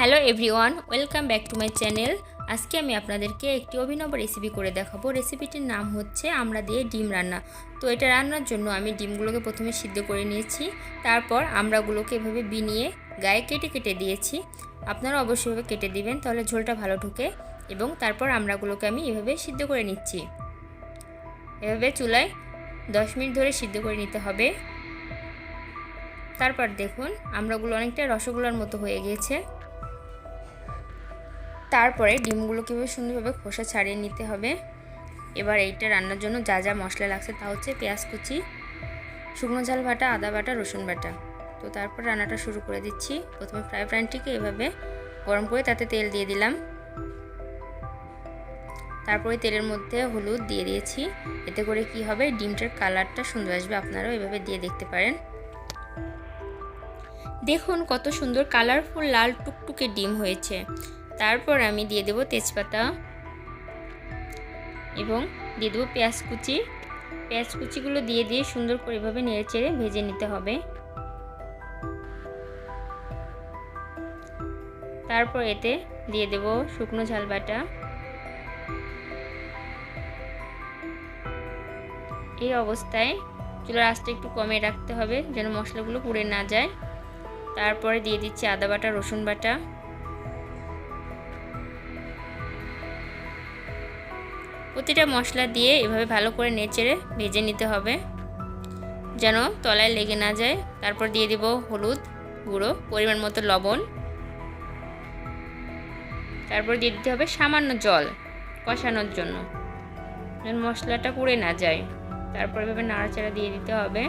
Hello everyone, welcome back to my channel. আজকে আমি আপনাদেরকে একটি অভিনব রেসিপি করে দেখাবো। রেসিপিটির নাম হচ্ছে আমরা দিয়ে ডিম রান্না। তো এটা রান্নার জন্য আমি ডিমগুলোকে প্রথমে সিদ্ধ করে নিয়েছি, তারপর আমড়াগুলোকে এভাবে বিনিয়ে গায়ে কেটে কেটে দিয়েছি। আপনারা অবশ্যই এভাবে কেটে দিবেন, তাহলে ঝোলটা ভালো ঢোকে। এবং তারপর আমড়াগুলোকে আমি এভাবে সিদ্ধ করে নিচ্ছি। এভাবে চুলায় 10 মিনিট ধরে সিদ্ধ করে নিতে হবে। তারপর দেখুন আমড়াগুলো অনেকটা রসগোল্লার মতো হয়ে গিয়েছে। তারপরে ডিমগুলোকে সুন্দরভাবে খোসা ছাড়িয়ে নিতে হবে। এবার এইটা রান্নার জন্য যা যা মশলা লাগছে তা হচ্ছে পেঁয়াজ কুচি, শুকনো ঝাল বাটা, আদা বাটা, রসুন বাটা। তো তারপর রান্নাটা শুরু করে দিচ্ছি। প্রথমে ফ্রাই প্যানটিকে এভাবে গরম করে তাতে তেল দিয়ে দিলাম। তারপরে তেলের মধ্যে হলুদ দিয়ে দিয়েছি। এতে করে কি হবে, ডিমটার কালারটা সুন্দর আসবে। আপনারাও এভাবে দিয়ে দেখতে পারেন। দেখুন কত সুন্দর কালারফুল লাল টুকটুকে ডিম হয়েছে। তারপর আমি দিয়ে দেব তেজপাতা এবং দিয়ে দেবো পেঁয়াজ কুচি। পেঁয়াজ কুচিগুলো দিয়ে সুন্দর করে এভাবে নেড়েচেড়ে ভেজে নিতে হবে। তারপর এতে দিয়ে দেব শুকনো ঝাল বাটা। এই অবস্থায় চুলার আঁচটা একটু কমে রাখতে হবে যেন মশলাগুলো পুড়ে না যায়। তারপরে দিয়ে দিচ্ছি আদা বাটা, রসুন বাটা। প্রতিটা মশলা দিয়ে এভাবে ভালো করে নেড়েচেড়ে ভেজে নিতে হবে যেন তলায় লেগে না যায়। তারপর দিয়ে দিব হলুদ গুঁড়ো, পরিমাণ মতো লবণ। তারপর দিয়ে দিতে হবে সামান্য জল কষানোর জন্য যেন মশলাটা পুড়ে না যায়। তারপর এভাবে নাড়াচাড়া দিয়ে দিতে হবে।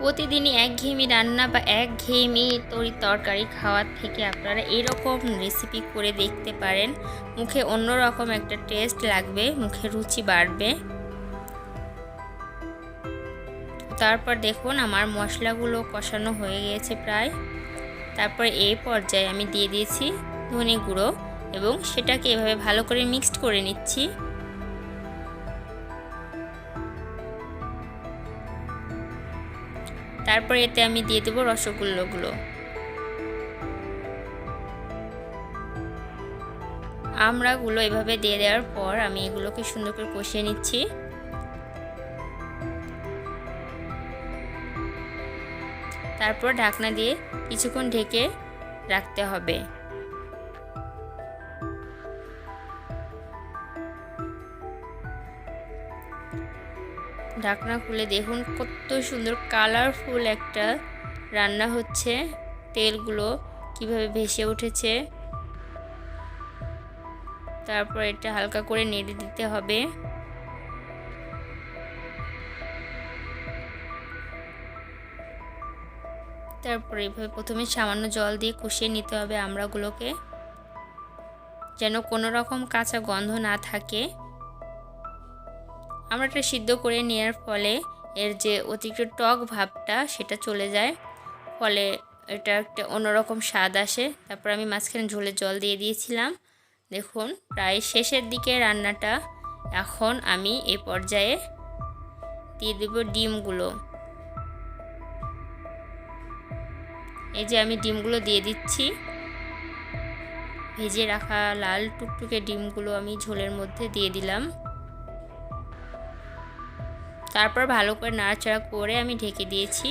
প্রতিদিনই একঘেয়েমি রান্না বা একঘেয়েমি তরকারি খাওয়ার থেকে আপনারা এরকম রেসিপি করে দেখতে পারেন। মুখে অন্যরকম একটা টেস্ট লাগবে, মুখে রুচি বাড়বে। তারপর দেখুন আমার মশলাগুলো কষানো হয়ে গিয়েছে প্রায়। তারপর এই পর্যায়ে আমি দিয়ে দিয়েছি ধনে গুঁড়ো এবং সেটাকে এভাবে ভালো করে মিক্সড করে নিচ্ছি। তারপর এতে আমি দিয়ে দেবো রসগোল্লাগুলো। আমড়াগুলো এভাবে দিয়ে দেওয়ার পর আমি এগুলোকে সুন্দর করে কষিয়ে নিচ্ছি। তারপর ঢাকনা দিয়ে কিছুক্ষণ ঢেকে রাখতে হবে। ঢাকনা খুলে দেখুন কত সুন্দর কালারফুল একটা রান্না হচ্ছে। তেলগুলো কিভাবে ভেসে উঠেছে। তারপর এটা হালকা করে নেড়ে দিতে হবে। তারপর এইভাবে প্রথমে সামান্য জল দিয়ে কষিয়ে নিতে হবে আমড়াগুলোকে যেন কোনো রকম কাঁচা গন্ধ না থাকে। আমড়াটা সিদ্ধ করে নেওয়ার ফলে এর যে অতিরিক্ত টক ভাবটা সেটা চলে যায়, ফলে এটা একটা অন্যরকম স্বাদ আসে। তারপর আমি মাঝখানে ঝোলের জল দিয়ে দিয়েছিলাম। দেখুন প্রায় শেষের দিকে রান্নাটা। এখন আমি এ পর্যায়ে দিয়ে দেব ডিমগুলো। এই যে আমি ডিমগুলো দিয়ে দিচ্ছি। ভেজে রাখা লাল টুকটুকে ডিমগুলো আমি ঝোলের মধ্যে দিয়ে দিলাম। তারপর ভালো করে নাড়াচাড়া করে আমি ঢেকে দিয়েছি।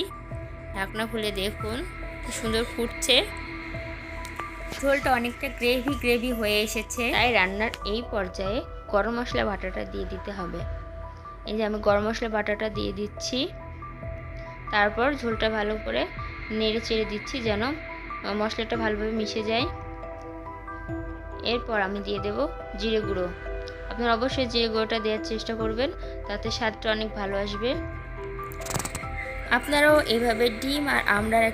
ঢাকনা খুলে দেখুন কি সুন্দর ফুটছে। ঝোলটা অনেকটা গ্রেভি হয়ে এসেছে। তাই রান্নার এই পর্যায়ে গরম মশলা বাটাটা দিয়ে দিতে হবে। এই যে আমি গরম মশলা বাটাটা দিয়ে দিচ্ছি। তারপর ঝোলটা ভালো করে নেড়ে চেড়ে দিচ্ছি যেন মশলাটা ভালোভাবে মিশে যায়। এরপর আমি দিয়ে দেব জিরে গুঁড়ো। আপনারা অবশ্যই জিরে গুঁড়োটা দেওয়ার চেষ্টা করবেন, তাতে স্বাদটা অনেক ভালো আসবে। আপনারাও এইভাবে ডিম আর আমড়ার